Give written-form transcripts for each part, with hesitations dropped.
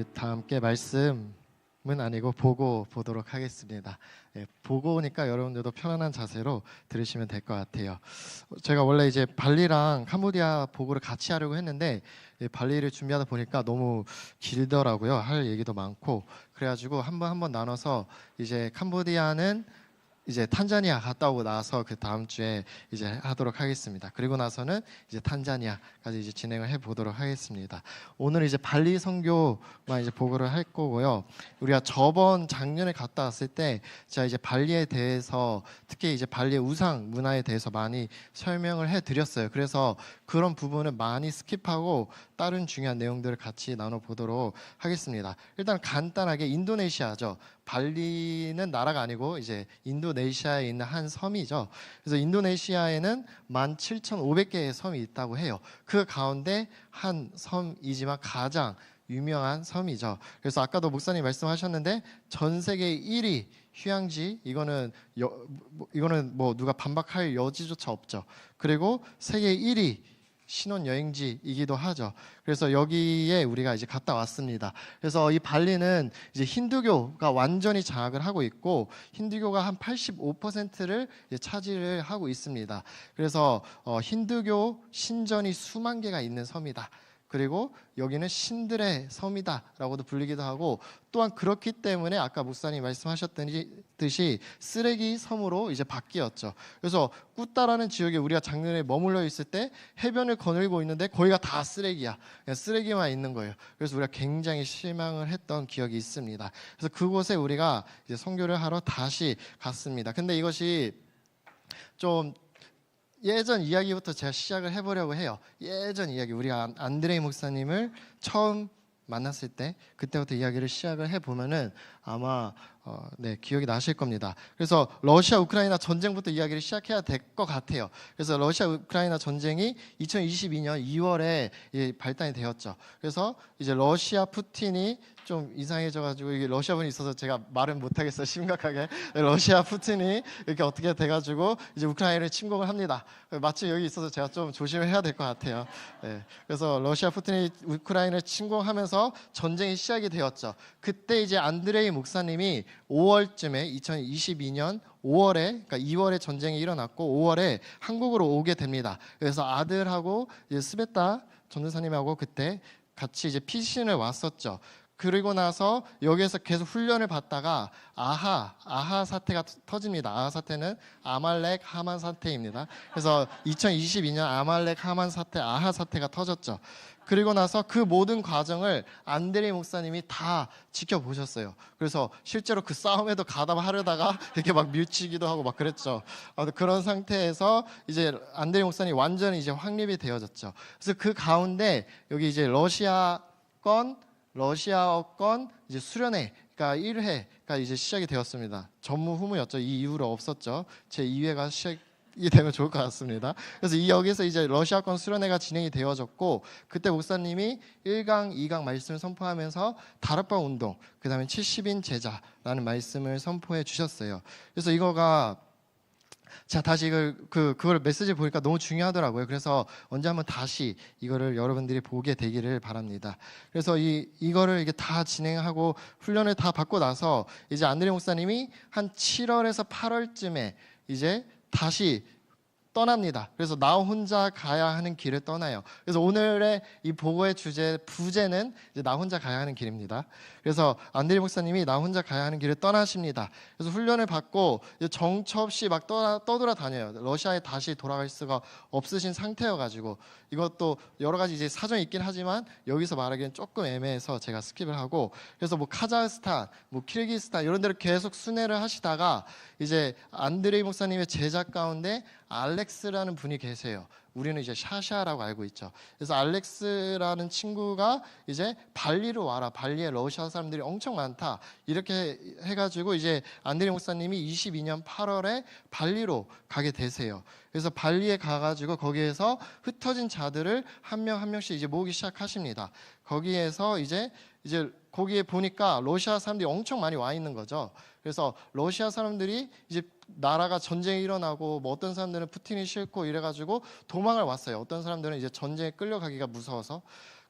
우리 다 함께 말씀은 아니고 보고 보도록 하겠습니다. 보고 오니까 여러분들도 편안한 자세로 들으시면 될 것 같아요. 제가 원래 이제 발리랑 캄보디아 보고를 같이 하려고 했는데 발리를 준비하다 보니까 너무 길더라고요. 할 얘기도 많고 그래가지고 한 번 나눠서 이제 캄보디아는 이제 탄자니아 갔다 오고 나서 그 다음 주에 이제 하도록 하겠습니다. 그리고 나서는 이제 탄자니아까지 이제 진행을 해 보도록 하겠습니다. 오늘 이제 발리 선교만 이제 보고를 할 거고요. 우리가 작년에 갔다 왔을 때 제가 이제 발리에 대해서 특히 이제 발리의 우상 문화에 대해서 많이 설명을 해 드렸어요. 그래서 그런 부분을 많이 스킵하고 다른 중요한 내용들을 같이 나눠 보도록 하겠습니다. 일단 간단하게 인도네시아죠. 발리는 나라가 아니고 이제 인도네시아에 있는 한 섬이죠. 그래서 인도네시아에는 17,500개의 섬이 있다고 해요. 그 가운데 한 섬이지만 가장 유명한 섬이죠. 그래서 아까도 목사님 말씀하셨는데 전 세계 1위 휴양지 이거는 뭐 누가 반박할 여지조차 없죠. 그리고 세계 1위 신혼여행지이기도 하죠. 그래서 여기에 우리가 이제 갔다 왔습니다. 그래서 이 발리는 이제 힌두교가 완전히 장악을 하고 있고 힌두교가 한 85%를 차지를 하고 있습니다. 그래서 힌두교 신전이 수만 개가 있는 섬이다. 그리고 여기는 신들의 섬이다라고도 불리기도 하고 또한 그렇기 때문에 아까 목사님 말씀하셨듯이 쓰레기 섬으로 이제 바뀌었죠. 그래서 꾸따라는 지역에 우리가 작년에 머물러 있을 때 해변을 거닐고 있는데 거기가 다 쓰레기야. 그냥 쓰레기만 있는 거예요. 그래서 우리가 굉장히 실망을 했던 기억이 있습니다. 그래서 그곳에 우리가 이제 선교를 하러 다시 갔습니다. 근데 이것이 좀 예전 이야기부터 제가 시작을 해보려고 해요. 예전 이야기, 우리가 안드레이 목사님을 처음 만났을 때 그때부터 이야기를 시작을 해보면은 아마 기억이 나실 겁니다. 그래서 러시아 우크라이나 전쟁부터 이야기를 시작해야 될 것 같아요. 그래서 러시아 우크라이나 전쟁이 2022년 2월에 발단이 되었죠. 그래서 이제 러시아 푸틴이 좀 이상해져가지고 이게 러시아분이 있어서 제가 말은 못하겠어요. 심각하게 러시아 푸틴이 이렇게 어떻게 돼가지고 이제 우크라이나를 침공을 합니다. 마침 여기 있어서 제가 좀 조심을 해야 될 것 같아요. 그래서 러시아 푸틴이 우크라이나를 침공하면서 전쟁이 시작이 되었죠. 그때 이제 안드레이 목사님이 5월쯤에 2022년 5월에 그러니까 2월에 전쟁이 일어났고 5월에 한국으로 오게 됩니다. 그래서 아들하고 이제 스베타 전도사님하고 그때 같이 이제 피신을 왔었죠. 그리고 나서 여기에서 계속 훈련을 받다가 아하 사태가 터집니다. 아하 사태는 아말렉 하만 사태입니다. 그래서 2022년 아말렉 하만 사태 아하 사태가 터졌죠. 그리고 나서 그 모든 과정을 안드레이 목사님이 다 지켜보셨어요. 그래서 실제로 그 싸움에도 가담하려다가 이렇게 막 밀치기도 하고 막 그랬죠. 그런 상태에서 이제 안드레이 목사님이 완전히 이제 확립이 되어졌죠. 그래서 그 가운데 여기 이제 러시아어권 이제 수련회, 그러니까 1회가 이제 시작이 되었습니다. 전무후무였죠. 이 이후로 없었죠. 제 2회가 시작이 되면 좋을 것 같습니다. 그래서 여기서 이제 러시아권 수련회가 진행이 되어졌고 그때 목사님이 1강, 2강 말씀을 선포하면서 다락방 운동, 그 다음에 70인 제자라는 말씀을 선포해 주셨어요. 그래서 이거가 자 다시 그걸 메시지 보니까 너무 중요하더라고요. 그래서 언제 한번 다시 이거를 여러분들이 보게 되기를 바랍니다. 그래서 이거를 이게 다 진행하고 훈련을 다 받고 나서 이제 안드레 목사님이 한 7월에서 8월쯤에 이제 다시 떠납니다. 그래서 나 혼자 가야 하는 길을 떠나요. 그래서 오늘의 이 보고의 부제는 이제 나 혼자 가야 하는 길입니다. 그래서 안드레 목사님이 나 혼자 가야 하는 길을 떠나십니다. 그래서 훈련을 받고 정처 없이 막 떠돌아다녀요. 러시아에 다시 돌아갈 수가 없으신 상태여가지고 이것도 여러 가지 이제 사정이 있긴 하지만 여기서 말하기는 조금 애매해서 제가 스킵을 하고 그래서 뭐 카자흐스탄, 뭐 키르기스탄 이런 데를 계속 순회를 하시다가 이제 안드레이 목사님의 제자 가운데 알렉스라는 분이 계세요. 우리는 이제 샤샤라고 알고 있죠. 그래서 알렉스라는 친구가 이제 발리로 와라. 발리에 러시아 사람들이 엄청 많다. 이렇게 해가지고 이제 안드레 목사님이 22년 8월에 발리로 가게 되세요. 그래서 발리에 가가지고 거기에서 흩어진 자들을 한 명 한 명씩 이제 모으기 시작하십니다. 거기에서 이제 거기에 보니까 러시아 사람들이 엄청 많이 와 있는 거죠. 그래서 러시아 사람들이 이제 나라가 전쟁이 일어나고 뭐 어떤 사람들은 푸틴이 싫고 이래가지고 도망을 왔어요. 어떤 사람들은 이제 전쟁에 끌려가기가 무서워서.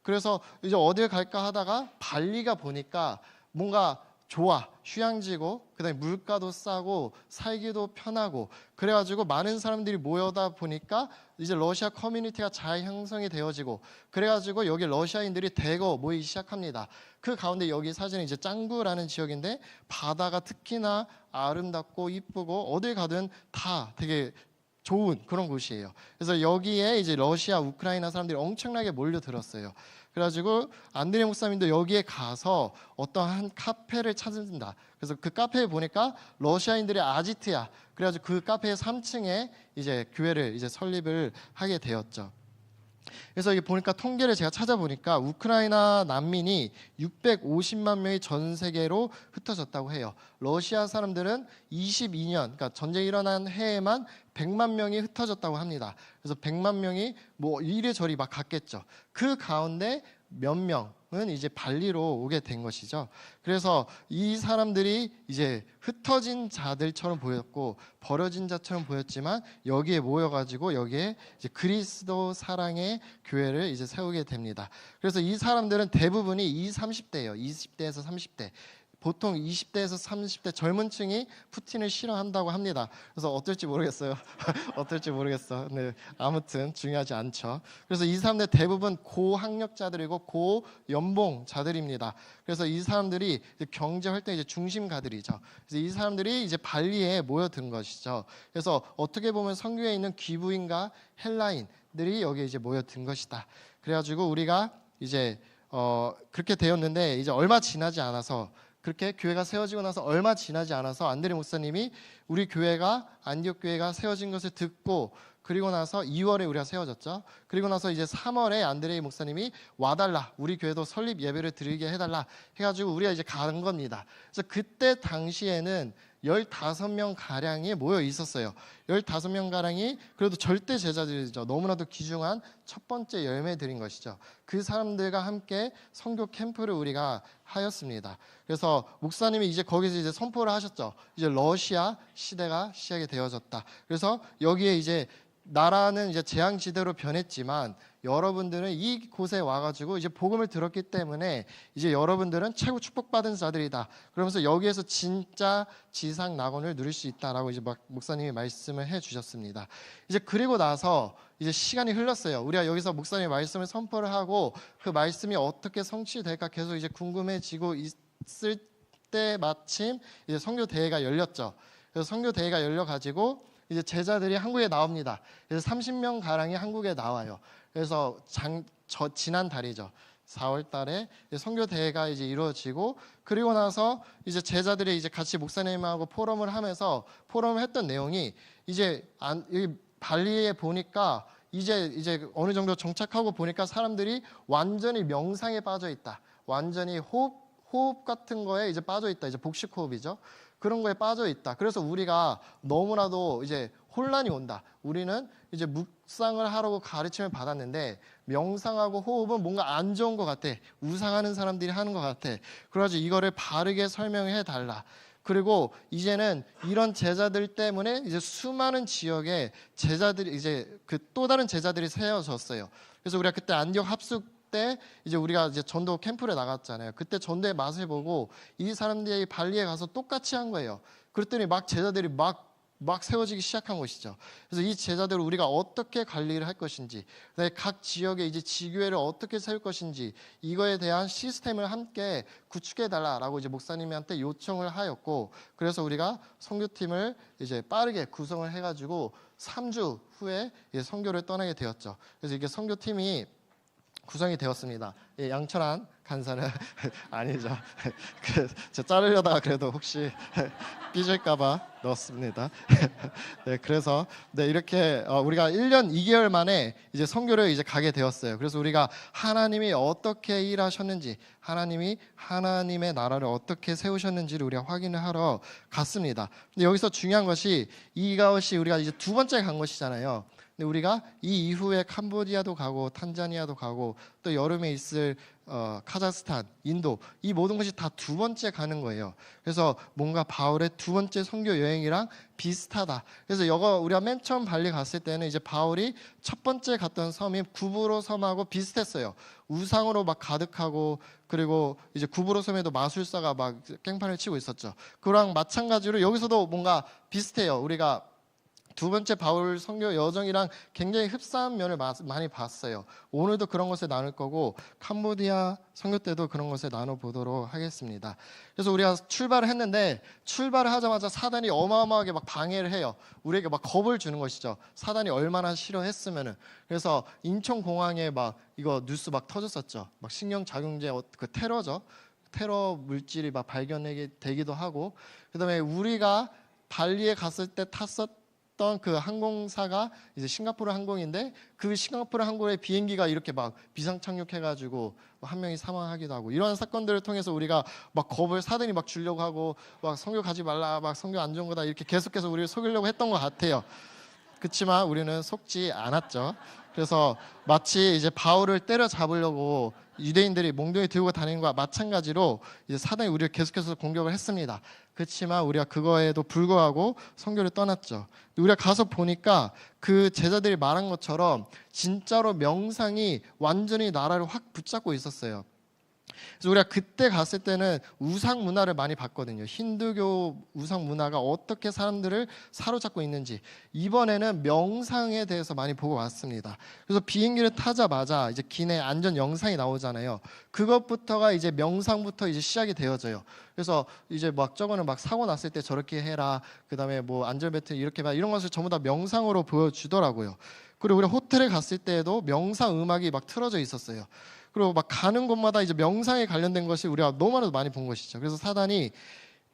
그래서 이제 어딜 갈까 하다가 발리가 보니까 뭔가 좋아, 휴양지고 그다음에 물가도 싸고 살기도 편하고 그래가지고 많은 사람들이 모여다 보니까 이제 러시아 커뮤니티가 잘 형성이 되어지고 그래가지고 여기 러시아인들이 대거 모이기 시작합니다. 그 가운데 여기 사진은 이제 짱구라는 지역인데 바다가 특히나 아름답고 이쁘고 어딜 가든 다 되게 좋은 그런 곳이에요. 그래서 여기에 이제 러시아, 우크라이나 사람들이 엄청나게 몰려들었어요. 그래가지고 안드레 목사님도 여기에 가서 어떠한 카페를 찾는다. 그래서 그 카페에 보니까 러시아인들의 아지트야. 그래가지고 그 카페의 3층에 이제 교회를 이제 설립을 하게 되었죠. 그래서 이게 보니까 통계를 제가 찾아보니까 우크라이나 난민이 650만 명이 전 세계로 흩어졌다고 해요. 러시아 사람들은 22년, 그러니까 전쟁이 일어난 해에만 100만 명이 흩어졌다고 합니다. 그래서 100만 명이 뭐 이리저리 막 갔겠죠. 그 가운데 몇 명은 이제 발리로 오게 된 것이죠. 그래서 이 사람들이 이제 흩어진 자들처럼 보였고 버려진 자처럼 보였지만 여기에 모여가지고 여기에 이제 그리스도 사랑의 교회를 이제 세우게 됩니다. 그래서 이 사람들은 대부분이 20, 30대예요. 20대에서 30대. 보통 20대에서 30대 젊은 층이 푸틴을 싫어한다고 합니다. 그래서 어떨지 모르겠어요. 어떨지 모르겠어. 네, 아무튼 중요하지 않죠. 그래서 이 사람들 대부분 고학력자들이고 고연봉자들입니다. 그래서 이 사람들이 경제 활동의 이제 중심가들이죠. 그래서 이 사람들이 이제 발리에 모여든 것이죠. 그래서 어떻게 보면 성교에 있는 귀부인과 헬라인들이 여기에 이제 모여든 것이다. 그래가지고 우리가 이제 그렇게 되었는데 이제 얼마 지나지 않아서 그렇게 교회가 세워지고 나서 얼마 지나지 않아서 안드레 목사님이 우리 교회가 안디옥 교회가 세워진 것을 듣고 그리고 나서 2월에 우리가 세워졌죠. 그리고 나서 이제 3월에 안드레 목사님이 와달라, 우리 교회도 설립 예배를 드리게 해달라 해가지고 우리가 이제 간 겁니다. 그래서 그때 당시에는 15명 가량이 모여 있었어요. 15명 가량이 그래도 절대 제자들이죠. 너무나도 귀중한 첫 번째 열매들인 것이죠. 그 사람들과 함께 선교 캠프를 우리가 하였습니다. 그래서 목사님이 이제 거기서 이제 선포를 하셨죠. 이제 러시아 시대가 시작이 되어졌다. 그래서 여기에 이제 나라는 이제 재앙지대로 변했지만 여러분들은 이곳에 와가지고 이제 복음을 들었기 때문에 이제 여러분들은 최고 축복받은 자들이다. 그러면서 여기에서 진짜 지상 낙원을 누릴 수 있다라고 이제 막 목사님이 말씀을 해주셨습니다. 이제 그리고 나서 이제 시간이 흘렀어요. 우리가 여기서 목사님의 말씀을 선포를 하고 그 말씀이 어떻게 성취될까 계속 이제 궁금해지고 있을 때 마침 이제 선교 대회가 열렸죠. 그래서 선교 대회가 열려가지고 이제 제자들이 한국에 나옵니다. 그래서 30명 가량이 한국에 나와요. 그래서 지난 달이죠. 4월 달에 선교 대회가 이제 이루어지고 그리고 나서 이제 제자들이 이제 같이 목사님하고 포럼을 하면서 포럼을 했던 내용이 이제 발리에 보니까 이제 어느 정도 정착하고 보니까 사람들이 완전히 명상에 빠져 있다. 완전히 호흡 같은 거에 이제 빠져 있다. 이제 복식 호흡이죠. 그런 거에 빠져 있다. 그래서 우리가 너무나도 이제 혼란이 온다. 우리는 이제 묵상을 하라고 가르침을 받았는데 명상하고 호흡은 뭔가 안 좋은 것 같아. 우상하는 사람들이 하는 것 같아. 그래가지고 이거를 바르게 설명해 달라. 그리고 이제는 이런 제자들 때문에 이제 수많은 지역에 제자들이 이제 그 또 다른 제자들이 세워졌어요. 그래서 우리가 그때 안디옥 합숙 때 이제 우리가 이제 전도 캠프를 나갔잖아요. 그때 전도의 맛을 보고 이 사람들이 발리에 가서 똑같이 한 거예요. 그랬더니 막 제자들이 막 세워지기 시작한 것이죠. 그래서 이 제자들을 우리가 어떻게 관리를 할 것인지, 각 지역에 이제 지교회를 어떻게 세울 것인지 이거에 대한 시스템을 함께 구축해 달라라고 이제 목사님한테 요청을 하였고, 그래서 우리가 선교팀을 이제 빠르게 구성을 해가지고 3주 후에 선교를 떠나게 되었죠. 그래서 이게 선교팀이 구성이 되었습니다. 예, 양철한 간사는 아니죠. 제가 자르려다가 그래도 혹시 삐질까봐 넣었습니다. 네, 그래서 이렇게 우리가 1년 2개월 만에 이제 선교를 이제 가게 되었어요. 그래서 우리가 하나님이 어떻게 일하셨는지, 하나님이 하나님의 나라를 어떻게 세우셨는지를 우리가 확인을 하러 갔습니다. 근데 여기서 중요한 것이 이것이 우리가 이제 두 번째 간 것이잖아요. 근데 우리가 이 이후에 캄보디아도 가고 탄자니아도 가고 또 여름에 있을 카자흐스탄, 인도 이 모든 것이 다 두 번째 가는 거예요. 그래서 뭔가 바울의 두 번째 선교 여행이랑 비슷하다. 그래서 우리가 맨 처음 발리 갔을 때는 이제 바울이 첫 번째 갔던 섬이 구브로 섬하고 비슷했어요. 우상으로 막 가득하고 그리고 이제 구브로 섬에도 마술사가 막 깽판을 치고 있었죠. 그랑 마찬가지로 여기서도 뭔가 비슷해요. 우리가 두 번째 바울 선교 여정이랑 굉장히 흡사한 면을 많이 봤어요. 오늘도 그런 것을 나눌 거고 캄보디아 선교 때도 그런 것을 나눠보도록 하겠습니다. 그래서 우리가 출발을 했는데 출발을 하자마자 사단이 어마어마하게 막 방해를 해요. 우리에게 막 겁을 주는 것이죠. 사단이 얼마나 싫어했으면은. 그래서 인천공항에 막 이거 뉴스 막 터졌었죠. 막 신경작용제 그 테러죠. 테러 물질이 막 발견되기도 하고, 그다음에 우리가 발리에 갔을 때 탔었던 그 항공사가 이제 싱가포르 항공인데 그 싱가포르 항공의 비행기가 이렇게 막 비상 착륙해가지고 한 명이 사망하기도 하고, 이런 사건들을 통해서 우리가 막 겁을 사단이 막 주려고 하고 막 선교 가지 말라, 막 선교 안 좋은 거다 이렇게 계속해서 우리를 속이려고 했던 것 같아요. 그렇지만 우리는 속지 않았죠. 그래서 마치 이제 바울을 때려잡으려고 유대인들이 몽둥이 들고 다니는 것과 마찬가지로 이제 사단이 우리를 계속해서 공격을 했습니다. 그렇지만 우리가 그거에도 불구하고 선교를 떠났죠. 우리가 가서 보니까 그 제자들이 말한 것처럼 진짜로 명상이 완전히 나라를 확 붙잡고 있었어요. 그래서 우리가 그때 갔을 때는 우상 문화를 많이 봤거든요. 힌두교 우상 문화가 어떻게 사람들을 사로잡고 있는지. 이번에는 명상에 대해서 많이 보고 왔습니다. 그래서 비행기를 타자마자 이제 기내 안전 영상이 나오잖아요. 그것부터가 이제 명상부터 이제 시작이 되어져요. 그래서 이제 막 저거는 막 사고 났을 때 저렇게 해라, 그다음에 뭐 안전벨트 이렇게 봐, 이런 것을 전부 다 명상으로 보여주더라고요. 그리고 우리 호텔에 갔을 때에도 명상 음악이 막 틀어져 있었어요. 그리고 막 가는 곳마다 이제 명상에 관련된 것이 우리가 너무나도 많이 본 것이죠. 그래서 사단이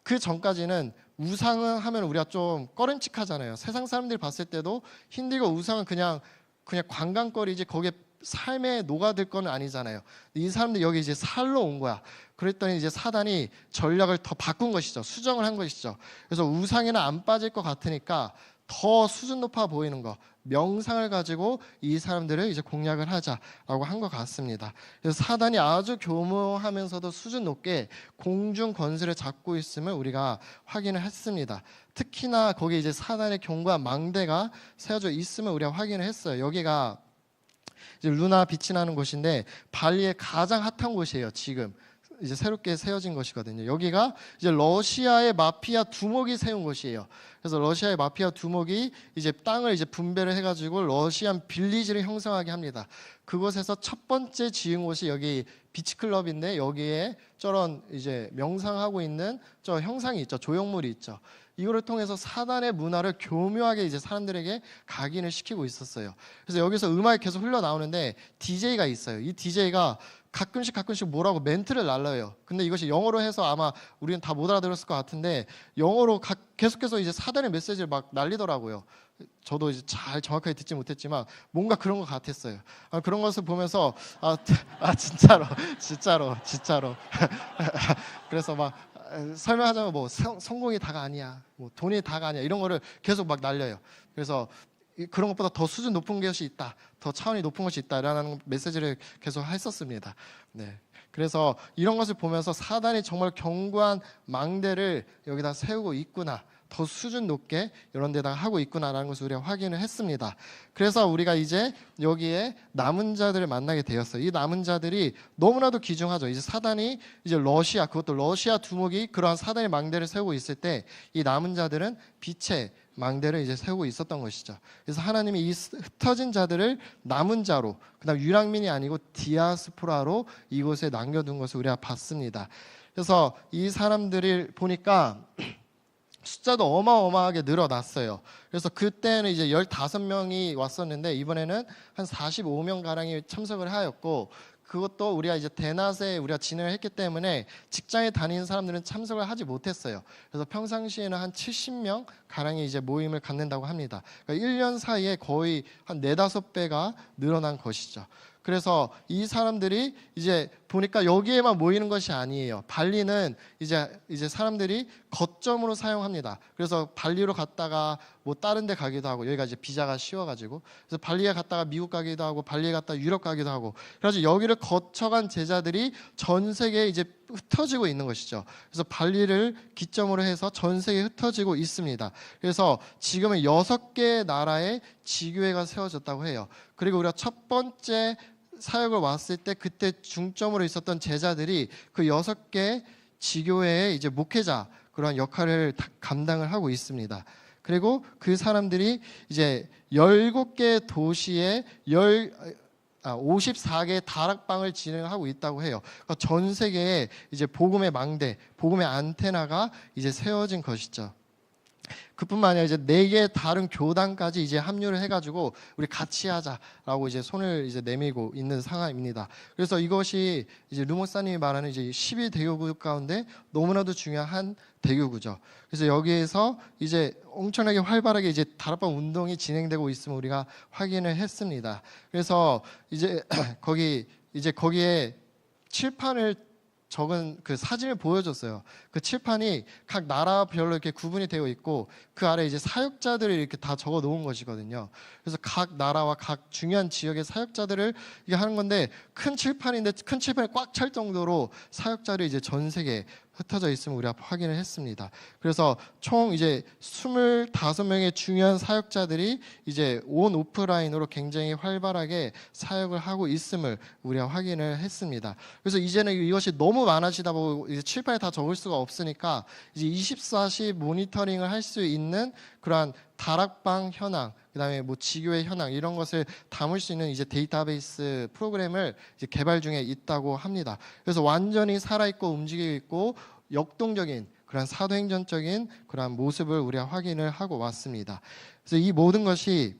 그 전까지는 우상을 하면 우리가 좀 꺼림칙하잖아요. 세상 사람들이 봤을 때도 힌두교 우상은 그냥 관광거리지 거기에 삶에 녹아들 건 아니잖아요. 이 사람들이 여기 이제 살러 온 거야. 그랬더니 이제 사단이 전략을 더 바꾼 것이죠. 수정을 한 것이죠. 그래서 우상에는 안 빠질 것 같으니까 더 수준 높아 보이는 거, 명상을 가지고 이 사람들을 이제 공략을 하자라고 한 것 같습니다. 그래서 사단이 아주 교묘하면서도 수준 높게 공중 권세를 잡고 있음을 우리가 확인을 했습니다. 특히나 거기 이제 사단의 견고한 망대가 세워져 있음을 우리가 확인을 했어요. 여기가 이제 루나 빛이 나는 곳인데 발리의 가장 핫한 곳이에요. 지금 이제 새롭게 세워진 것이거든요. 여기가 이제 러시아의 마피아 두목이 세운 곳이에요. 그래서 러시아의 마피아 두목이 이제 땅을 이제 분배를 해가지고 러시안 빌리지를 형성하게 합니다. 그곳에서 첫 번째 지은 곳이 여기 비치클럽인데 여기에 저런 이제 명상하고 있는 저 형상이 있죠. 조형물이 있죠. 이거를 통해서 사단의 문화를 교묘하게 이제 사람들에게 각인을 시키고 있었어요. 그래서 여기서 음악이 계속 흘러나오는데 DJ가 있어요. 이 DJ가 가끔씩 뭐라고 멘트를 날려요. 근데 이것이 영어로 해서 아마 우리는 다 못 알아들었을 것 같은데 영어로 계속해서 이제 사단의 메시지를 막 날리더라고요. 저도 이제 잘 정확하게 듣지 못했지만 뭔가 그런 것 같았어요. 그런 것을 보면서 진짜로 그래서 막 설명하자면 뭐 성공이 다가 아니야, 뭐 돈이 다가 아니야, 이런 거를 계속 막 날려요. 그래서 그런 것보다 더 수준 높은 것이 있다, 더 차원이 높은 것이 있다라는 메시지를 계속 했었습니다. 네. 그래서 이런 것을 보면서 사단이 정말 견고한 망대를 여기다 세우고 있구나, 더 수준 높게 이런 데다가 하고 있구나라는 것을 우리가 확인을 했습니다. 그래서 우리가 이제 여기에 남은 자들을 만나게 되었어요. 이 남은 자들이 너무나도 귀중하죠. 이제 사단이 이제 그것도 러시아 두목이 그러한 사단의 망대를 세우고 있을 때 이 남은 자들은 빛의 망대를 이제 세우고 있었던 것이죠. 그래서 하나님이 이 흩어진 자들을 남은 자로, 그다음 유랑민이 아니고 디아스포라로 이곳에 남겨둔 것을 우리가 봤습니다. 그래서 이 사람들을 보니까 숫자도 어마어마하게 늘어났어요. 그래서 그때는 이제 15명이 왔었는데 이번에는 한 45명 가량이 참석을 하였고, 그것도 우리가 이제 대낮에 우리가 진행을 했기 때문에 직장에 다니는 사람들은 참석을 하지 못했어요. 그래서 평상시에는 한 70명 가량이 이제 모임을 갖는다고 합니다. 그러니까 1년 사이에 거의 한 4-5배가 늘어난 것이죠. 그래서 이 사람들이 이제 보니까 여기에만 모이는 것이 아니에요. 발리는 이제 사람들이 거점으로 사용합니다. 그래서 발리로 갔다가 뭐 다른 데 가기도 하고, 여기가 이제 비자가 쉬워가지고, 그래서 발리에 갔다가 미국 가기도 하고, 발리에 갔다가 유럽 가기도 하고, 그래서 여기를 거쳐간 제자들이 전 세계에 이제 흩어지고 있는 것이죠. 그래서 발리를 기점으로 해서 전 세계에 흩어지고 있습니다. 그래서 지금은 6개의 나라에 지교회가 세워졌다고 해요. 그리고 우리가 첫 번째 사역을 왔을 때 그때 중점으로 있었던 제자들이 그 6개 지교회의 이제 목회자 그런 역할을 감당을 하고 있습니다. 그리고 그 사람들이 이제 17개 도시에 54개의 다락방을 진행하고 있다고 해요. 그러니까 전 세계에 이제 복음의 망대, 복음의 안테나가 이제 세워진 것이죠. 그뿐만 아니라 이제 4개의 다른 교단까지 이제 합류를 해가지고 우리 같이 하자라고 이제 손을 이제 내밀고 있는 상황입니다. 그래서 이것이 이제 루 목사님이 말하는 이제 12대교구 가운데 너무나도 중요한 대교구죠. 그래서 여기에서 이제 엄청나게 활발하게 이제 다락방 운동이 진행되고 있음을 우리가 확인을 했습니다. 그래서 이제 거기에 칠판을 적은 그 사진을 보여줬어요. 그 칠판이 각 나라별로 이렇게 구분이 되어 있고 그 아래 이제 사역자들을 이렇게 다 적어 놓은 것이거든요. 그래서 각 나라와 각 중요한 지역의 사역자들을 이게 하는 건데 큰 칠판인데 큰 칠판이 꽉 찰 정도로 사역자들이 이제 전 세계에 흩어져 있음을 우리가 확인을 했습니다. 그래서 총 이제 25명의 중요한 사역자들이 이제 온 오프라인으로 굉장히 활발하게 사역을 하고 있음을 우리가 확인을 했습니다. 그래서 이제는 이것이 너무 많아지다 보고 이제 칠판에 다 적을 수가 없으니까 이제 24시 모니터링을 할 수 있는 그러한 다락방 현황, 그다음에 뭐 지교의 현황 이런 것을 담을 수 있는 이제 데이터베이스 프로그램을 이제 개발 중에 있다고 합니다. 그래서 완전히 살아있고 움직이고 있고 역동적인 그런 사도행전적인 그런 모습을 우리가 확인을 하고 왔습니다. 그래서 이 모든 것이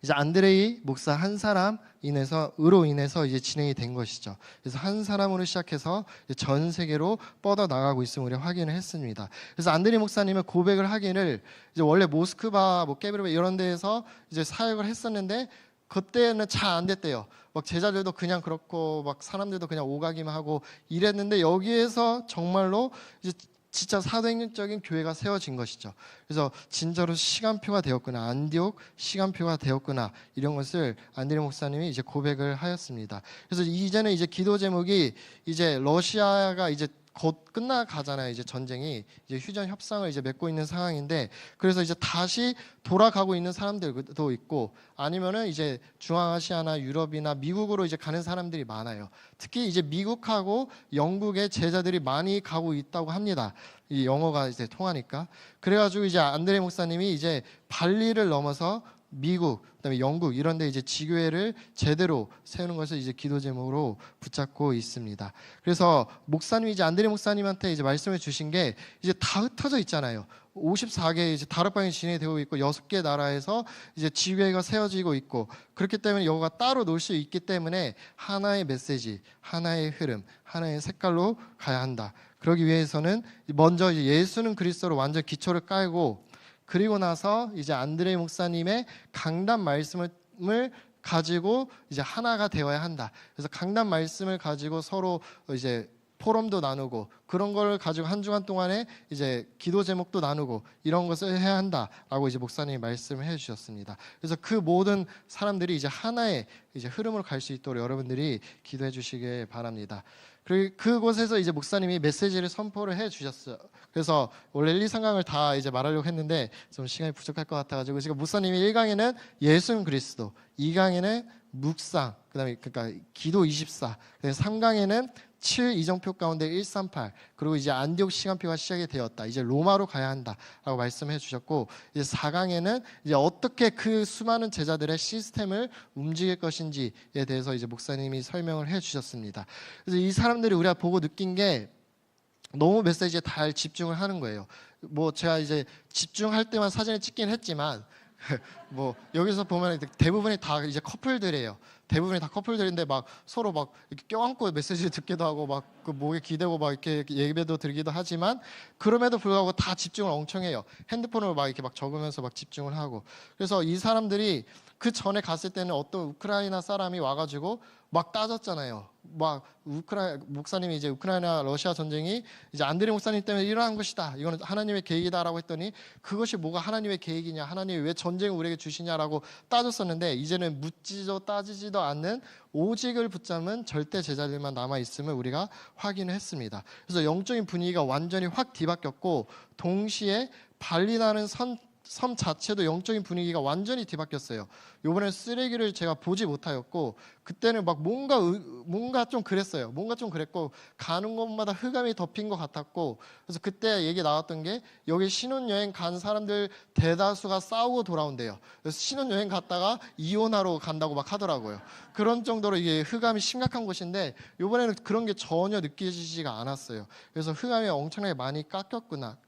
이제 안드레이 목사 한 사람으로 인해서 이제 진행이 된 것이죠. 그래서 한 사람으로 시작해서 전 세계로 뻗어 나가고 있음을 우리가 확인을 했습니다. 그래서 안드레이 목사님은 고백을 하기를 이제 원래 모스크바, 뭐 깨브르베 이런 데에서 이제 사역을 했었는데 그때는 잘 안 됐대요. 막 제자들도 그냥 그렇고 막 사람들도 그냥 오가기만 하고 이랬는데 여기에서 정말로 이제 진짜 사도행전적인 교회가 세워진 것이죠. 그래서 진짜로 시간표가 되었구나, 안디옥 시간표가 되었구나 이런 것을 안드레 목사님이 이제 고백을 하였습니다. 그래서 이제는 이제 기도 제목이 이제 러시아가 이제 곧 끝나가잖아요. 이제 전쟁이 이제 휴전 협상을 이제 맺고 있는 상황인데 그래서 이제 다시 돌아가고 있는 사람들도 있고 아니면은 이제 중앙아시아나 유럽이나 미국으로 이제 가는 사람들이 많아요. 특히 이제 미국하고 영국의 제자들이 많이 가고 있다고 합니다. 이 영어가 이제 통하니까. 그래가지고 이제 안드레 목사님이 이제 발리를 넘어서 미국, 그다음에 영국 이런 데 이제 지교회를 제대로 세우는 것을 이제 기도 제목으로 붙잡고 있습니다. 그래서 목사님이 이제 안드레 목사님한테 이제 말씀을 주신 게 이제 다 흩어져 있잖아요. 54개 이제 다락방이 진행되고 있고 6개 나라에서 이제 지교회가 세워지고 있고 그렇기 때문에 여기가 따로 놀 수 있기 때문에 하나의 메시지, 하나의 흐름, 하나의 색깔로 가야 한다. 그러기 위해서는 먼저 이제 예수는 그리스도로 완전 기초를 깔고 그리고 나서 이제 안드레 목사님의 강단 말씀을 가지고 이제 하나가 되어야 한다. 그래서 강단 말씀을 가지고 서로 이제 포럼도 나누고 그런 걸 가지고 한 주간 동안에 이제 기도 제목도 나누고 이런 것을 해야 한다라고 이제 목사님이 말씀을 해주셨습니다. 그래서 그 모든 사람들이 이제 하나의 이제 흐름으로 갈 수 있도록 여러분들이 기도해 주시길 바랍니다. 그리고 그곳에서 이제 목사님이 메시지를 선포를 해 주셨어요. 그래서 원래 1, 2, 3강을 다 이제 말하려고 했는데 좀 시간이 부족할 것 같아가지고 지금 목사님이 1강에는 예수는 그리스도, 2강에는 묵상, 그다음에 그러니까 기도 24, 3강에는 7 이정표 가운데 138 그리고 이제 안디옥 시간표가 시작이 되었다. 이제 로마로 가야 한다라고 말씀해 주셨고 이제 4강에는 이제 어떻게 그 수많은 제자들의 시스템을 움직일 것인지에 대해서 이제 목사님이 설명을 해 주셨습니다. 그래서 이 사람들이 우리가 보고 느낀 게 너무 메시지에 잘 집중을 하는 거예요. 뭐 제가 이제 집중할 때만 사진을 찍긴 했지만 뭐 여기서 보면 대부분이 다 이제 커플들이에요. 대부분이 다 커플들인데 막 서로 막 이렇게 껴안고 메시지를 듣기도 하고 막 그 목에 기대고 막 이렇게 예배도 드리기도 하지만 그럼에도 불구하고 다 집중을 엄청 해요. 핸드폰으로 막 이렇게 막 적으면서 막 집중을 하고 그래서 이 사람들이 그 전에 갔을 때는 어떤 우크라이나 사람이 와가지고 막 따졌잖아요. 막 목사님이 이제 우크라이나 러시아 전쟁이 이제 안드레 목사님 때문에 일어난 것이다, 이거는 하나님의 계획이다라고 했더니 그것이 뭐가 하나님의 계획이냐, 하나님이 왜 전쟁을 우리에게 주시냐라고 따졌었는데, 이제는 묻지도 따지지도 않는 오직을 붙잡은 절대 제자들만 남아 있음을 우리가 확인을 했습니다. 그래서 영적인 분위기가 완전히 확 뒤바뀌었고, 동시에 발리라는 섬 자체도 영적인 분위기가 완전히 뒤바뀌었어요. 이번에 쓰레기를 제가 보지 못하였고, 그때는 막 뭔가 좀 그랬어요. 뭔가 좀 그랬고, 가는 곳마다 흑암이 덮인 것 같았고, 그래서 그때 얘기 나왔던 게, 여기 신혼여행 간 사람들 대다수가 싸우고 돌아온대요. 그래서 신혼여행 갔다가 이혼하러 간다고 막 하더라고요. 그런 정도로 이게 흑암이 심각한 곳인데, 이번에는 그런 게 전혀 느껴지지가 않았어요. 그래서 흑암이 엄청나게 많이 꺾였구나.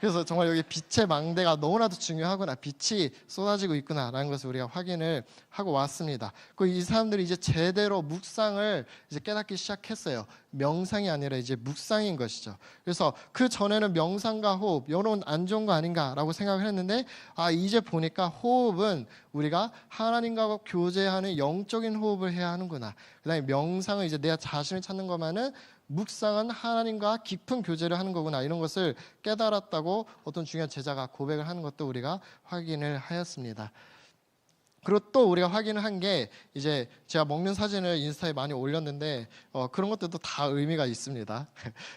그래서 정말 여기 빛의 망대가 너무나도 중요하구나, 빛이 쏟아지고 있구나라는 것을 우리가 확인을 하고 왔습니다. 이 사람들이 이제 제대로 묵상을 이제 깨닫기 시작했어요. 명상이 아니라 이제 묵상인 것이죠. 그래서 그 전에는 명상과 호흡, 이런 안 좋은 거 아닌가라고 생각을 했는데, 이제 보니까 호흡은 우리가 하나님과 교제하는 영적인 호흡을 해야 하는구나. 그다음에 명상은 이제 내 자신을 찾는 것만은, 묵상은 하나님과 깊은 교제를 하는 거구나, 이런 것을 깨달았다고 어떤 중요한 제자가 고백을 하는 것도 우리가 확인을 하였습니다. 그리고 또 우리가 확인을 한 게, 이제 제가 먹는 사진을 인스타에 많이 올렸는데 그런 것들도 다 의미가 있습니다.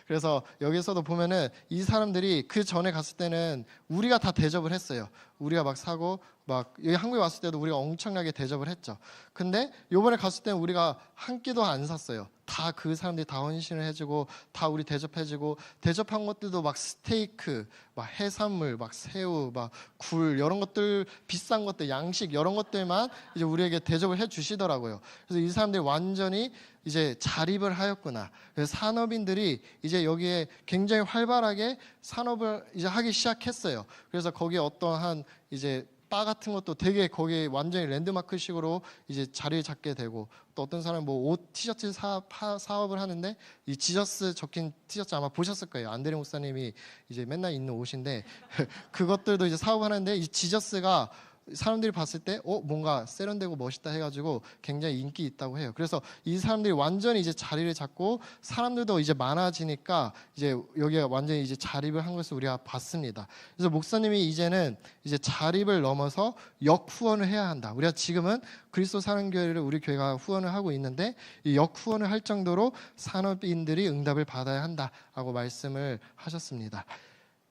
그래서 여기서도 보면은 이 사람들이 그 전에 갔을 때는 우리가 다 대접을 했어요. 우리가 막 사고, 막 여기 한국에 왔을 때도 우리가 엄청나게 대접을 했죠. 근데 요번에 갔을 때는 우리가 한 끼도 안 샀어요. 다 그 사람들이 다 헌신을 해주고, 다 우리 대접해주고, 대접한 것들도 막 스테이크, 막 해산물, 막 새우, 막 굴, 이런 것들, 비싼 것들, 양식, 이런 것들만 이제 우리에게 대접을 해주시더라고요. 그래서 이 사람들이 완전히 이제 자립을 하였구나. 그래서 산업인들이 이제 여기에 굉장히 활발하게 산업을 이제 하기 시작했어요. 그래서 거기에 어떠한 이제 바 같은 것도 되게 거기에 완전히 랜드마크식으로 이제 자리를 잡게 되고, 또 어떤 사람은 뭐 옷 티셔츠 사업을 하는데, 이 지저스 적힌 티셔츠 아마 보셨을 거예요. 안드레 목사님이 이제 맨날 입는 옷인데 그것들도 이제 사업을 하는데, 이 지저스가 사람들이 봤을 때 뭔가 세련되고 멋있다 해가지고 굉장히 인기 있다고 해요. 그래서 이 사람들이 완전히 이제 자리를 잡고, 사람들도 이제 많아지니까 이제 여기가 완전히 이제 자립을 한 것을 우리가 봤습니다. 그래서 목사님이 이제는 이제 자립을 넘어서 역후원을 해야 한다. 우리가 지금은 그리스도 사랑교회를 우리 교회가 후원을 하고 있는데, 이 역후원을 할 정도로 산업인들이 응답을 받아야 한다라고 말씀을 하셨습니다.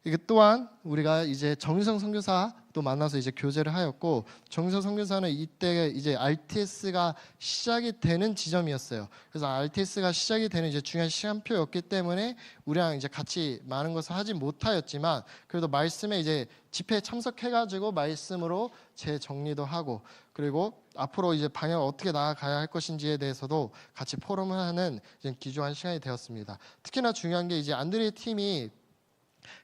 이게 또한 우리가 이제 정유성 선교사도 만나서 이제 교제를 하였고, 정유성 선교사는 이때 이제 RTS가 시작이 되는 지점이었어요. 그래서 RTS가 시작이 되는 이제 중요한 시간표였기 때문에 우리랑 이제 같이 많은 것을 하지 못하였지만, 그래도 말씀에 이제 집회에 참석해가지고 말씀으로 재정리도 하고, 그리고 앞으로 이제 방향을 어떻게 나아가야 할 것인지에 대해서도 같이 포럼을 하는 이제 귀중한 시간이 되었습니다. 특히나 중요한 게, 이제 안드레 팀이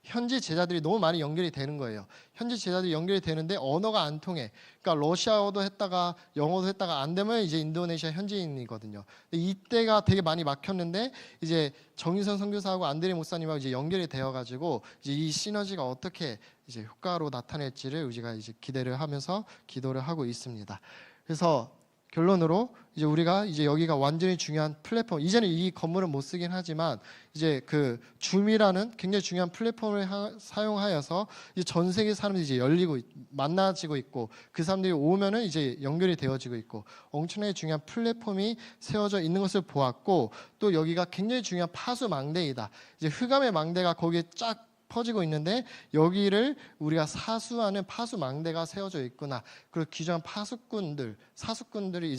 현지 제자들이 너무 많이 연결이 되는 거예요. 현지 제자들이 연결이 되는데 언어가 안 통해. 그러니까 러시아어도 했다가 영어도 했다가 안 되면 이제 인도네시아 현지인이거든요. 이때가 되게 많이 막혔는데, 이제 정유선 선교사하고 안드레 목사님하고 이제 연결이 되어가지고 이제 이 시너지가 어떻게 이제 효과로 나타낼지를 우리가 이제 기대를 하면서 기도를 하고 있습니다. 그래서 결론으로 이제 우리가 이제 여기가 완전히 중요한 플랫폼, 이제는 이 건물은 못 쓰긴 하지만 이제 그 줌이라는 굉장히 중요한 플랫폼을 사용하여서 이제 전 세계 사람들이 이제 만나지고 있고, 그 사람들이 오면은 이제 연결이 되어지고 있고, 엄청나게 중요한 플랫폼이 세워져 있는 것을 보았고, 또 여기가 굉장히 중요한 파수 망대이다. 이제 흑암의 망대가 거기에 쫙 퍼지고 있는데, 여기를 우리가 사수하는 파수 망대가 세워져 있구나. 그리고 기존 사수꾼들이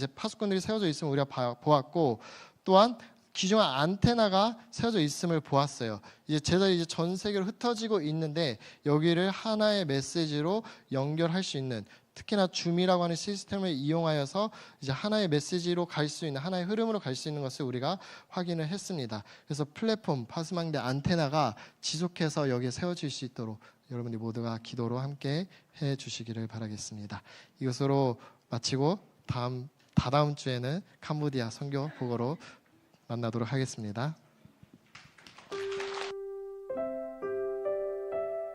세워져 있음을 우리가 보았고, 또한 기존 안테나가 세워져 있음을 보았어요. 이제 제자들이 이제 전 세계로 흩어지고 있는데, 여기를 하나의 메시지로 연결할 수 있는, 특히나 줌이라고 하는 시스템을 이용하여서 이제 하나의 메시지로 갈 수 있는, 하나의 흐름으로 갈 수 있는 것을 우리가 확인을 했습니다. 그래서 플랫폼, 파수망대 안테나가 지속해서 여기에 세워질 수 있도록 여러분들 모두가 기도로 함께 해 주시기를 바라겠습니다. 이것으로 마치고 다다음 주에는 캄보디아 선교 보고로 만나도록 하겠습니다.